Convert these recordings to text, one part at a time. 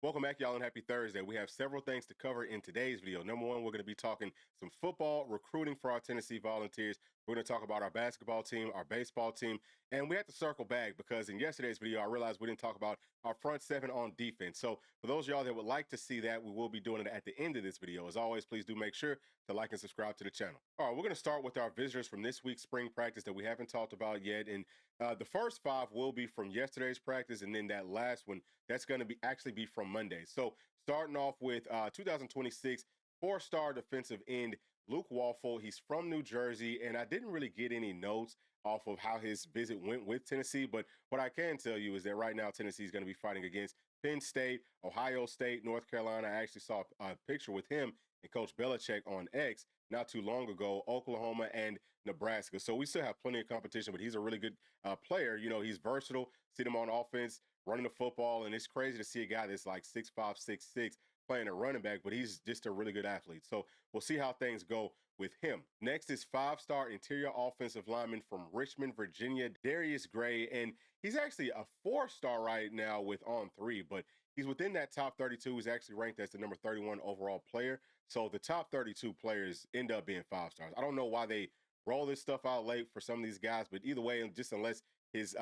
Welcome back, y'all, and happy Thursday. We have several things to cover in today's video. Number one, we're going to be talking some football recruiting for our Tennessee Volunteers. We're going to talk about our basketball team, our baseball team, and we have to circle back because in yesterday's video, I realized we didn't talk about our front seven on defense. So for those of y'all that would like to see that, we will be doing it at the end of this video. As always, please do make sure to like and subscribe to the channel. All right, we're going to start with our visitors from this week's spring practice that we haven't talked about yet. And the first five will be from yesterday's practice, and then that last one, that's going to be actually be from Monday. So starting off with 2026 four-star defensive end Luke Waffle. He's from New Jersey, and I didn't really get any notes off of how his visit went with Tennessee. But what I can tell you is that right now Tennessee is going to be fighting against Penn State, Ohio State, North Carolina. I actually saw a picture with him and Coach Belichick on X not too long ago, Oklahoma and Nebraska. So we still have plenty of competition, but he's a really good player. You know, he's versatile. See him on offense, running the football, and it's crazy to see a guy that's like 6'5", 6'6", playing a running back, but he's just a really good athlete. So we'll see how things go with him. Next is five-star interior offensive lineman from Richmond, Virginia, Darius Gray, and he's actually a four-star right now with On3, but he's within that top 32. He's actually ranked as the number 31 overall player. So the top 32 players end up being five stars. I don't know why they roll this stuff out late for some of these guys, but either way, just unless his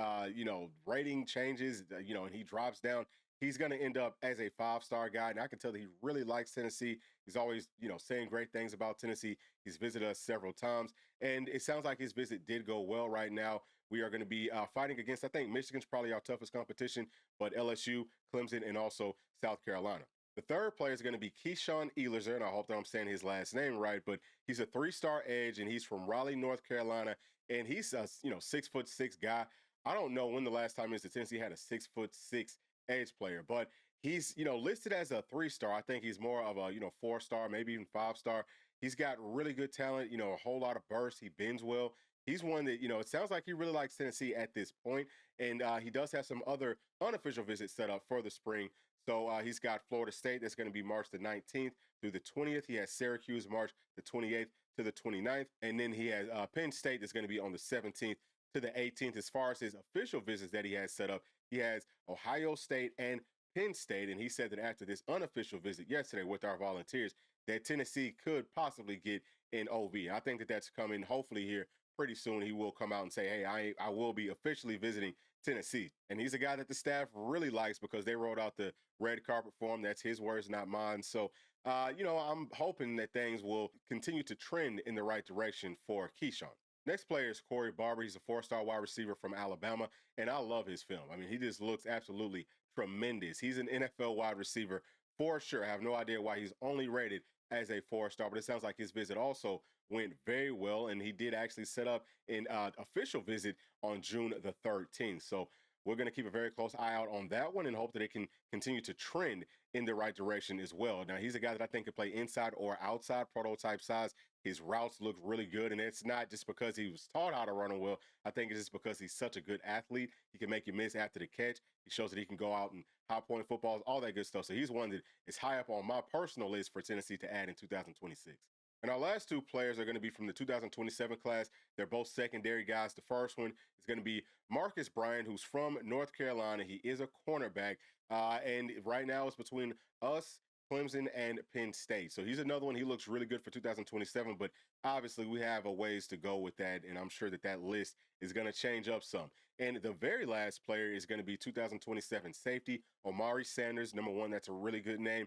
rating changes, and he drops down, he's going to end up as a five-star guy. And I can tell that he really likes Tennessee. He's always, saying great things about Tennessee. He's visited us several times, and it sounds like his visit did go well. Right now, we are going to be fighting against, I think Michigan's probably our toughest competition, but LSU, Clemson, and also South Carolina. The third player is going to be Keyshawn Elerzer, and I hope that I'm saying his last name right, but he's a three-star edge, and he's from Raleigh, North Carolina, and he's a 6'6" guy. I don't know when the last time is that Tennessee had a 6'6" edge player, but he's listed as a three-star. I think he's more of a four-star, maybe even five-star. He's got really good talent, a whole lot of burst. He bends well. He's one that, it sounds like he really likes Tennessee at this point, and he does have some other unofficial visits set up for the spring. So he's got Florida State. That's going to be March the 19th through the 20th. He has Syracuse March the 28th to the 29th. And then he has Penn State that's going to be on the 17th to the 18th. As far as his official visits that he has set up, he has Ohio State and Penn State. And he said that after this unofficial visit yesterday with our Volunteers, that Tennessee could possibly get an OV. I think that that's coming hopefully here pretty soon. He will come out and say, hey, I will be officially visiting Tennessee. And he's a guy that the staff really likes because they rolled out the red carpet for him. That's his words, not mine. So, I'm hoping that things will continue to trend in the right direction for Keyshawn. Next player is Corey Barber. He's a four-star wide receiver from Alabama, and I love his film. I mean, he just looks absolutely tremendous. He's an NFL wide receiver for sure. I have no idea why he's only rated as a four-star, but it sounds like his visit also went very well, and he did actually set up an official visit on June the 13th. So we're going to keep a very close eye out on that one and hope that it can continue to trend in the right direction as well. Now, he's a guy that I think could play inside or outside, prototype size. His routes look really good, and it's not just because he was taught how to run well. I think it's just because he's such a good athlete. He can make you miss after the catch. He shows that he can go out and high-point footballs, all that good stuff. So he's one that is high up on my personal list for Tennessee to add in 2026. And our last two players are going to be from the 2027 class. They're both secondary guys. The first one is going to be Marcus Bryant, who's from North Carolina. He is a cornerback. And right now it's between us, Clemson, and Penn State. So he's another one. He looks really good for 2027, but obviously we have a ways to go with that, and I'm sure that that list is going to change up some. And the very last player is going to be 2027 safety, Omari Sanders, number one. That's a really good name.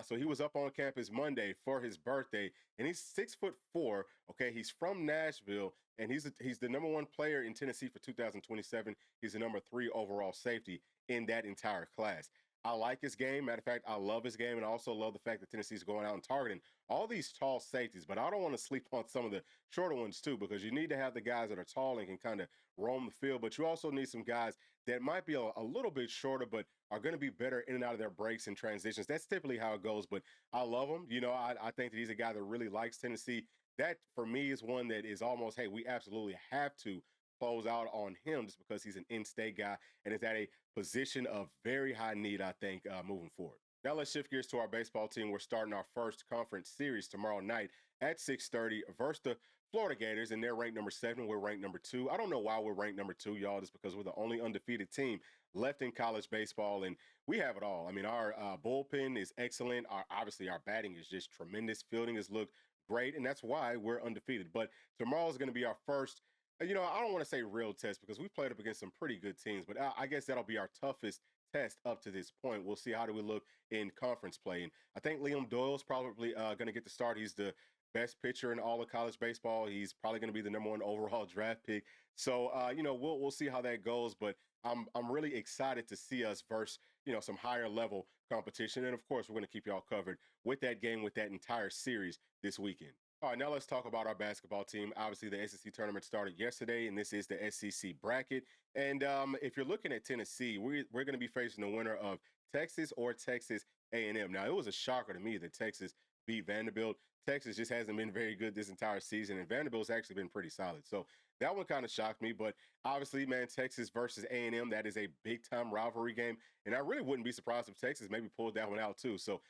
So he was up on campus Monday for his birthday, and he's 6'4". Okay, he's from Nashville, and he's the number one player in Tennessee for 2027. He's the number 3 overall safety in that entire class. I like his game. Matter of fact, I love his game, and I also love the fact that Tennessee's going out and targeting all these tall safeties. But I don't want to sleep on some of the shorter ones, too, because you need to have the guys that are tall and can kind of roam the field. But you also need some guys that might be a little bit shorter, but are going to be better in and out of their breaks and transitions. That's typically how it goes, but I love him. I think that he's a guy that really likes Tennessee. That, for me, is one that is almost, hey, we absolutely have to close out on him just because he's an in-state guy and is at a position of very high need, I think, moving forward. Now let's shift gears to our baseball team. We're starting our first conference series tomorrow night at 6:30 versus the Florida Gators, and they're ranked number 7. We're ranked number 2. I don't know why we're ranked number 2, y'all, just because we're the only undefeated team left in college baseball, and we have it all. I mean, our bullpen is excellent. Obviously, our batting is just tremendous. Fielding has looked great, and that's why we're undefeated. But tomorrow is going to be our first. I don't want to say real test because we played up against some pretty good teams, but I guess that'll be our toughest test up to this point. We'll see how do we look in conference play. And I think Liam Doyle's probably going to get the start. He's the best pitcher in all of college baseball. He's probably going to be the #1 overall draft pick. So we'll see how that goes. But I'm really excited to see us versus some higher level competition. And of course, we're going to keep y'all covered with that game, with that entire series this weekend. All right, now let's talk about our basketball team. Obviously, the SEC tournament started yesterday, and this is the SEC bracket. And if you're looking at Tennessee, we're going to be facing the winner of Texas or Texas A&M. Now, it was a shocker to me that Texas beat Vanderbilt. Texas just hasn't been very good this entire season, and Vanderbilt's actually been pretty solid. So that one kind of shocked me. But obviously, man, Texas versus A&M, that is a big-time rivalry game. And I really wouldn't be surprised if Texas maybe pulled that one out too. So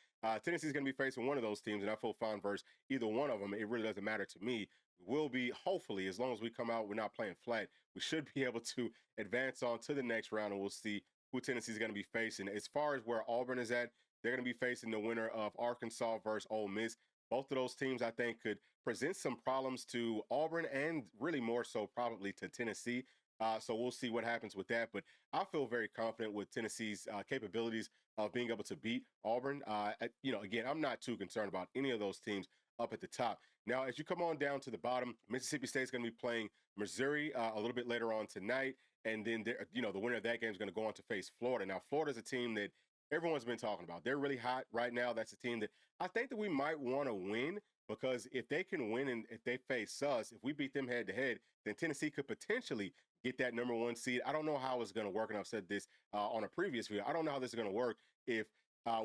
Tennessee's going to be facing one of those teams, and I feel fine versus either one of them. It really doesn't matter to me. We'll be, hopefully, as long as we come out, we're not playing flat, we should be able to advance on to the next round, and we'll see who Tennessee's going to be facing. As far as where Auburn is at, they're going to be facing the winner of Arkansas versus Ole Miss. Both of those teams, I think, could present some problems to Auburn and really more so probably to Tennessee. So we'll see what happens with that. But I feel very confident with Tennessee's capabilities of being able to beat Auburn. Again, I'm not too concerned about any of those teams up at the top. Now, as you come on down to the bottom, Mississippi State's going to be playing Missouri a little bit later on tonight. And then, the winner of that game is going to go on to face Florida. Now, Florida's a team that everyone's been talking about. They're really hot right now. That's a team that I think that we might want to win, because if they can win and if they face us, if we beat them head to head, then Tennessee could potentially get that #1 seed. I don't know how it's going to work, and I've said this on a previous video. I don't know how this is going to work if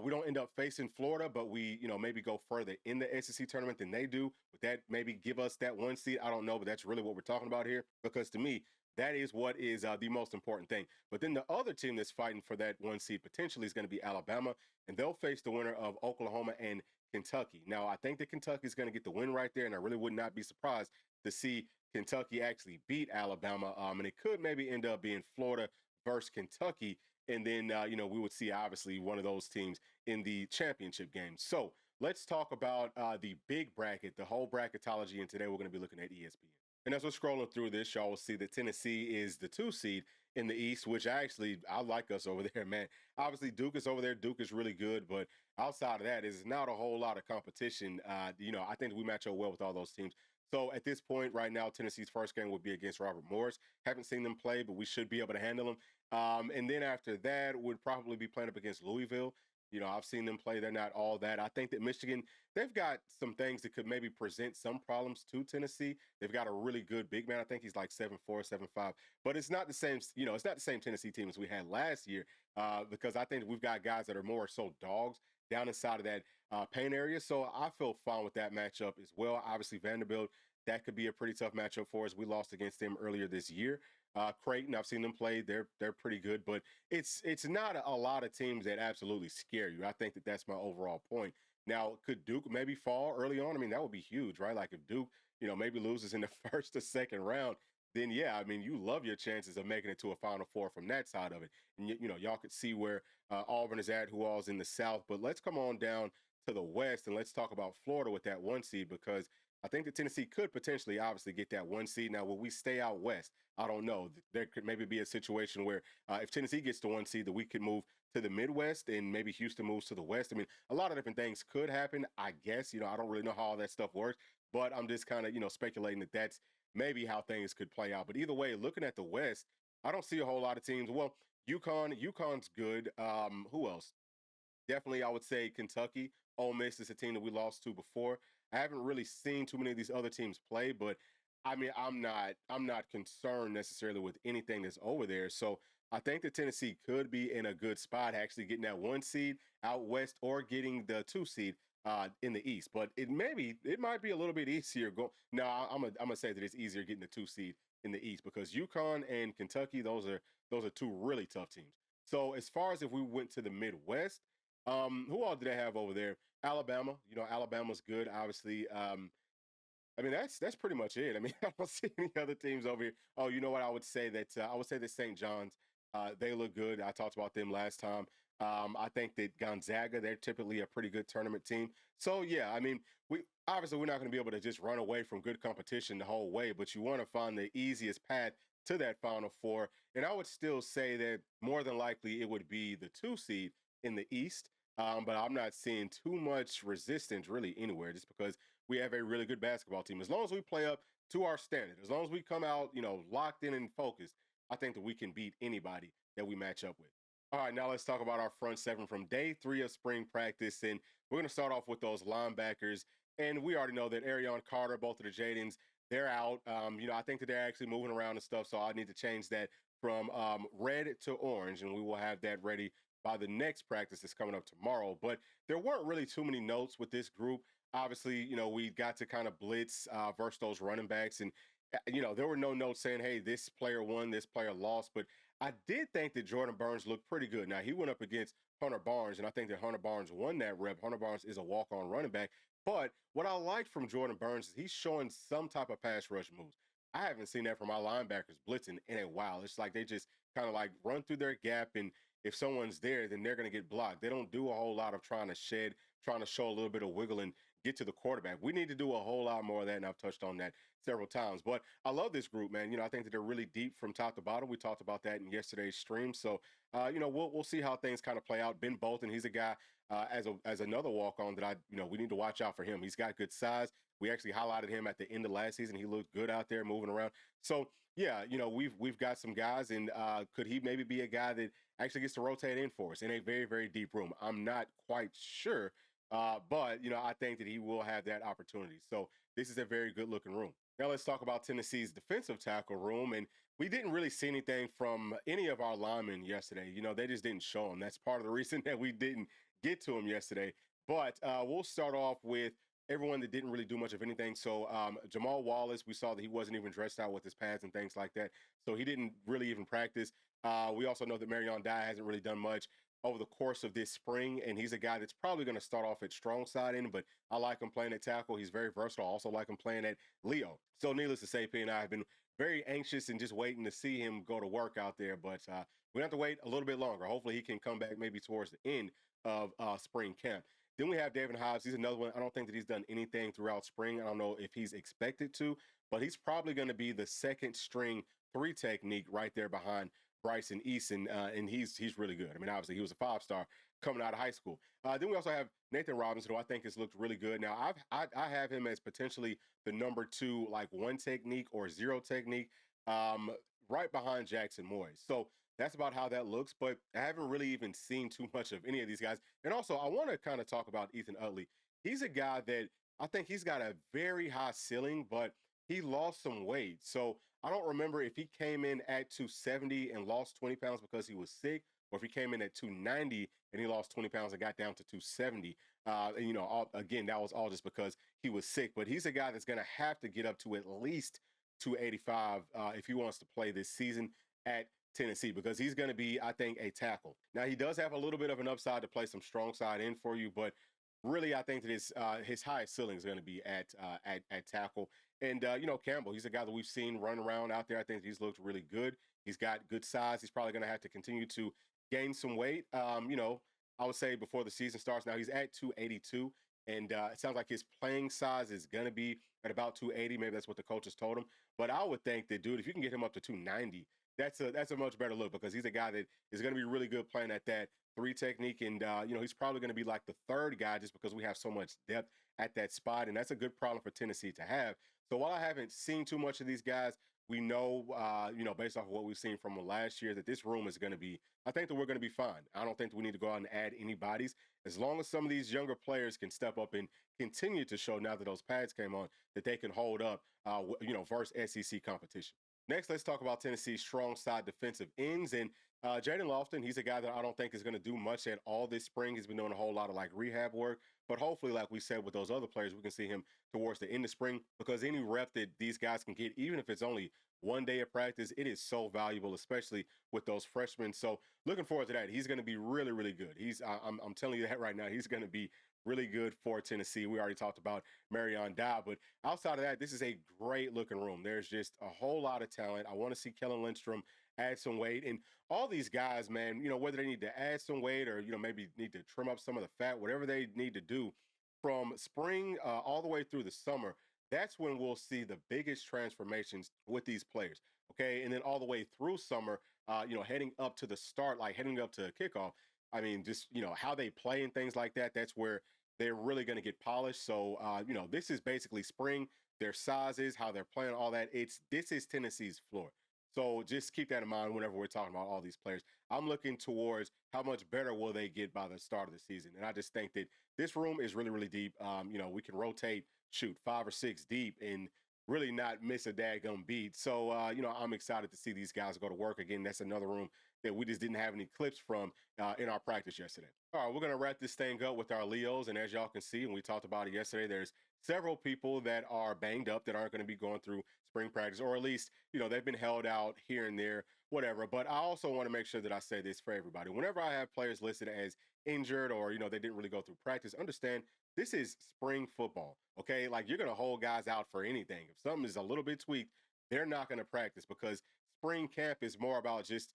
we don't end up facing Florida, but we maybe go further in the SEC tournament than they do. Would that maybe give us that 1 seed? I don't know, but that's really what we're talking about here, because to me, that is what is the most important thing. But then the other team that's fighting for that 1 seed potentially is going to be Alabama, and they'll face the winner of Oklahoma and Kentucky. Now, I think that Kentucky is going to get the win right there, and I really would not be surprised to see Kentucky actually beat Alabama. And it could maybe end up being Florida versus Kentucky, and then, we would see, obviously, one of those teams in the championship game. So let's talk about the big bracket, the whole bracketology, and today we're going to be looking at ESPN. And as we're scrolling through this, y'all will see that Tennessee is the 2 seed in the East, which I like us over there, man. Obviously, Duke is over there. Duke is really good, but outside of that, is not a whole lot of competition. I think we match up well with all those teams. So at this point right now, Tennessee's first game would be against Robert Morris. Haven't seen them play, but we should be able to handle them. And then after that, would probably be playing up against Louisville. I've seen them play. They're not all that. I think that Michigan, they've got some things that could maybe present some problems to Tennessee. They've got a really good big man. I think he's like 7'4", 7'5". But it's not the same, it's not the same Tennessee team as we had last year, because I think we've got guys that are more so dogs down inside of that paint area. So I feel fine with that matchup as well. Obviously, Vanderbilt, that could be a pretty tough matchup for us. We lost against them earlier this year. Creighton, I've seen them play. They're pretty good, but it's not a lot of teams that absolutely scare you. I think that that's my overall point. Now, could Duke maybe fall early on? I mean, that would be huge, right? Like if Duke, maybe loses in the first or second round, then yeah, I mean, you love your chances of making it to a Final Four from that side of it. And y'all could see where Auburn is at, who all's in the South. But let's come on down to the West and let's talk about Florida with that 1 seed, because I think that Tennessee could potentially, obviously, get that 1 seed. Now, will we stay out west? I don't know. There could maybe be a situation where if Tennessee gets the 1 seed, that we could move to the Midwest and maybe Houston moves to the West. I mean, a lot of different things could happen, I guess. I don't really know how all that stuff works, but I'm just kind of, speculating that that's maybe how things could play out. But either way, looking at the West, I don't see a whole lot of teams. Well, UConn's good. Who else? Definitely, I would say Kentucky. Ole Miss is a team that we lost to before. I haven't really seen too many of these other teams play, but I mean, I'm not concerned necessarily with anything that's over there. So I think that Tennessee could be in a good spot, actually getting that 1 seed out west or getting the 2 seed in the East. But it might be a little bit easier. No, I'm gonna say that it's easier getting the 2 seed in the East, because UConn and Kentucky, those are 2 really tough teams. So as far as if we went to the Midwest, who all did they have over there? Alabama. Alabama's good, obviously. I mean, that's pretty much it. I mean, I don't see any other teams over here. Oh, you know what? I would say that St. John's They look good. I talked about them last time. I think that Gonzaga, they're typically a pretty good tournament team. So yeah, I mean, we obviously we're not going to be able to just run away from good competition the whole way, but you want to find the easiest path to that Final Four. And I would still say that more than likely it would be the 2 seed in the East. But I'm not seeing too much resistance really anywhere, just because we have a really good basketball team. As long as we play up to our standard, as long as we come out, locked in and focused, I think that we can beat anybody that we match up with. All right, now let's talk about our front seven from day 3 of spring practice. And we're going to start off with those linebackers. And we already know that Arion Carter, both of the Jadens, they're out. I think that they're actually moving around and stuff. So I need to change that from red to orange. And we will have that ready by the next practice that's coming up tomorrow. But there weren't really too many notes with this group. Obviously, we got to kind of blitz versus those running backs. And there were no notes saying, hey, this player won, this player lost. But I did think that Jordan Burns looked pretty good. Now, he went up against Hunter Barnes, and I think that Hunter Barnes won that rep. Hunter Barnes is a walk-on running back. But what I liked from Jordan Burns is he's showing some type of pass rush moves. I haven't seen that from my linebackers blitzing in a while. It's like they just kind of like run through their gap, and if someone's there, then they're going to get blocked. They don't do a whole lot of trying to shed, trying to show a little bit of wiggle and get to the quarterback. We need to do a whole lot more of that, and I've touched on that several times. But I love this group, man. I think that they're really deep from top to bottom. We talked about that in yesterday's stream. So, we'll see how things kind of play out. Ben Bolton, he's a guy as another walk-on that we need to watch out for him. He's got good size. We actually highlighted him at the end of last season. He looked good out there moving around. So yeah, we've got some guys, and could he maybe be a guy that actually gets to rotate in for us in a very, very deep room? I'm not quite sure, but I think that he will have that opportunity. So this is a very good looking room. Now let's talk about Tennessee's defensive tackle room, and we didn't really see anything from any of our linemen yesterday. They just didn't show them. That's part of the reason that we didn't get to them yesterday. But we'll start off with everyone that didn't really do much of anything. So Jamal Wallace, we saw that he wasn't even dressed out with his pads and things like that. So he didn't really even practice. We also know that Marion Dye hasn't really done much over the course of this spring, and he's a guy that's probably going to start off at strong side end, but I like him playing at tackle. He's very versatile. I also like him playing at Leo. So needless to say, P and I have been very anxious and just waiting to see him go to work out there, but we have to wait a little bit longer. Hopefully he can come back maybe towards the end of spring camp. Then we have David Hobbs. He's another one. I don't think that he's done anything throughout spring. I don't know if he's expected to, but he's probably going to be the second string 3 technique right there behind Bryson Eason, and he's really good. I mean, obviously he was a 5-star coming out of high school. Then we also have Nathan Robinson, who I think has looked really good. Now I have him as potentially the number 2, like 1 technique or 0 technique, right behind Jackson Moyes. So that's about how that looks, but I haven't really even seen too much of any of these guys. And also, I want to kind of talk about Ethan Utley. He's a guy that I think he's got a very high ceiling, but he lost some weight. So I don't remember if he came in at 270 and lost 20 pounds because he was sick, or if he came in at 290 and he lost 20 pounds and got down to 270. Again, that was all just because he was sick. But he's a guy that's going to have to get up to at least 285 if he wants to play this season at Tennessee, because he's going to be, I think, a tackle. Now, he does have a little bit of an upside to play some strong side in for you, but really, I think that his highest ceiling is going to be at tackle. And, Campbell, he's a guy that we've seen run around out there. I think he's looked really good. He's got good size. He's probably going to have to continue to gain some weight. I would say before the season starts. Now, he's at 282, and it sounds like his playing size is going to be at about 280. Maybe that's what the coaches told him. But I would think that, dude, if you can get him up to 290, that's a much better look, because he's a guy that is going to be really good playing at that 3 technique. And, he's probably going to be like the 3rd guy just because we have so much depth at that spot. And that's a good problem for Tennessee to have. So while I haven't seen too much of these guys, we know, based off of what we've seen from last year, that this room is going to be, I think that we're going to be fine. I don't think that we need to go out and add any bodies. As long as some of these younger players can step up and continue to show, now that those pads came on, that they can hold up, versus SEC competition. Next, let's talk about Tennessee's strong side defensive ends. And Jaden Lofton, he's a guy that I don't think is going to do much at all this spring. He's been doing a whole lot of like rehab work. But hopefully, like we said with those other players, we can see him towards the end of spring, because any rep that these guys can get, even if it's only 1 day of practice, it is so valuable, especially with those freshmen. So looking forward to that. He's going to be really, really good. I'm telling you that right now. He's going to be really good for Tennessee. We already talked about Marion Dye, but outside of that, this is a great looking room. There's just a whole lot of talent. I want to see Kellen Lindstrom add some weight. And all these guys, man, whether they need to add some weight or, maybe need to trim up some of the fat, whatever they need to do from spring all the way through the summer, that's when we'll see the biggest transformations with these players. Okay. And then all the way through summer, heading up to the start, like heading up to kickoff. I mean, just, how they play and things like that. That's where they're really going to get polished. So, this is basically spring, their sizes, how they're playing, all that. This is Tennessee's floor. So just keep that in mind whenever we're talking about all these players. I'm looking towards how much better will they get by the start of the season. And I just think that this room is really, really deep. We can rotate, shoot 5 or 6 deep and really not miss a daggum beat. So, I'm excited to see these guys go to work. Again, that's another room that we just didn't have any clips from in our practice yesterday. All right, we're going to wrap this thing up with our Leos. And as y'all can see, and we talked about it yesterday, there's several people that are banged up that aren't going to be going through spring practice, or at least, they've been held out here and there, whatever. But I also want to make sure that I say this for everybody. Whenever I have players listed as injured or, they didn't really go through practice, understand this is spring football, okay? Like, you're going to hold guys out for anything. If something is a little bit tweaked, they're not going to practice, because spring camp is more about just,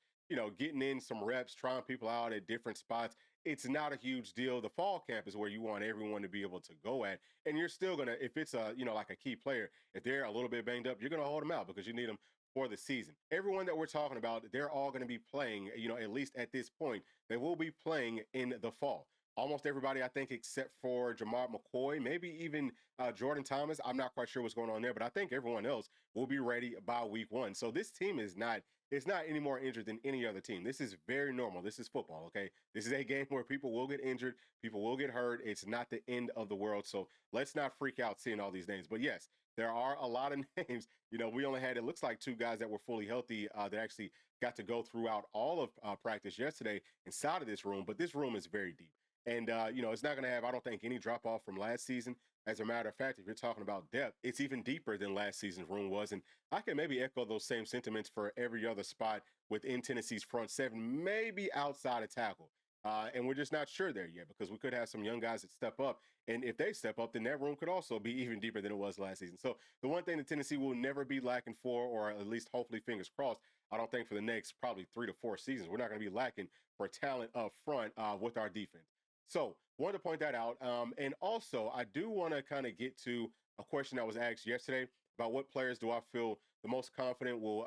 getting in some reps, trying people out at different spots. It's not a huge deal. The fall camp is where you want everyone to be able to go at. And you're still going to, if it's like a key player, if they're a little bit banged up, you're going to hold them out because you need them for the season. Everyone that we're talking about, they're all going to be playing, at least at this point, they will be playing in the fall. Almost everybody, I think, except for Jamar McCoy, maybe even Jordan Thomas. I'm not quite sure what's going on there, but I think everyone else will be ready by week 1. So this team is not, it's not any more injured than any other team. This is very normal. This is football, okay? This is a game where people will get injured, people will get hurt. It's not the end of the world. So let's not freak out seeing all these names. But yes, there are a lot of names. We only had, it looks like 2 guys that were fully healthy that actually got to go throughout all of practice yesterday inside of this room. But this room is very deep. And, it's not going to have, I don't think, any drop off from last season. As a matter of fact, if you're talking about depth, it's even deeper than last season's room was. And I can maybe echo those same sentiments for every other spot within Tennessee's front 7, maybe outside of tackle. And we're just not sure there yet, because we could have some young guys that step up. And if they step up, then that room could also be even deeper than it was last season. So the one thing that Tennessee will never be lacking for, or at least hopefully fingers crossed, I don't think for the next probably 3 to 4 seasons, we're not going to be lacking for talent up front with our defense. So wanted to point that out. And also, I do want to kind of get to a question that was asked yesterday about what players do I feel the most confident will,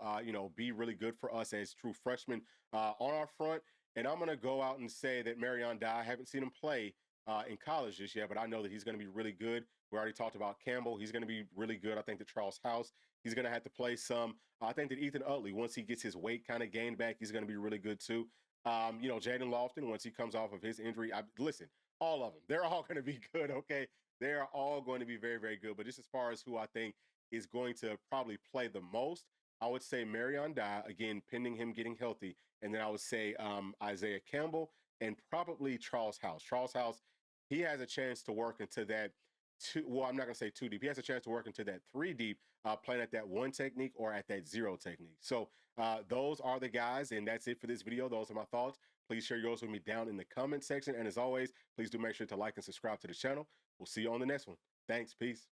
be really good for us as true freshmen on our front. And I'm going to go out and say that Marion Dye, I haven't seen him play in college just yet, but I know that he's going to be really good. We already talked about Campbell. He's going to be really good. I think that Charles House, he's going to have to play some. I think that Ethan Utley, once he gets his weight kind of gained back, he's going to be really good too. Jaden Lofton, once he comes off of his injury, listen, all of them, they're all going to be good, okay? They are all going to be very, very good. But just as far as who I think is going to probably play the most, I would say Marion Dye, again, pending him getting healthy. And then I would say Isaiah Campbell and probably Charles House. Charles House, he has a chance to work into that I'm not going to say 2 deep. He has a chance to work into that 3 deep, playing at that 1 technique or at that 0 technique. So those are the guys, and that's it for this video. Those are my thoughts. Please share yours with me down in the comment section. And as always, please do make sure to like and subscribe to the channel. We'll see you on the next one. Thanks. Peace.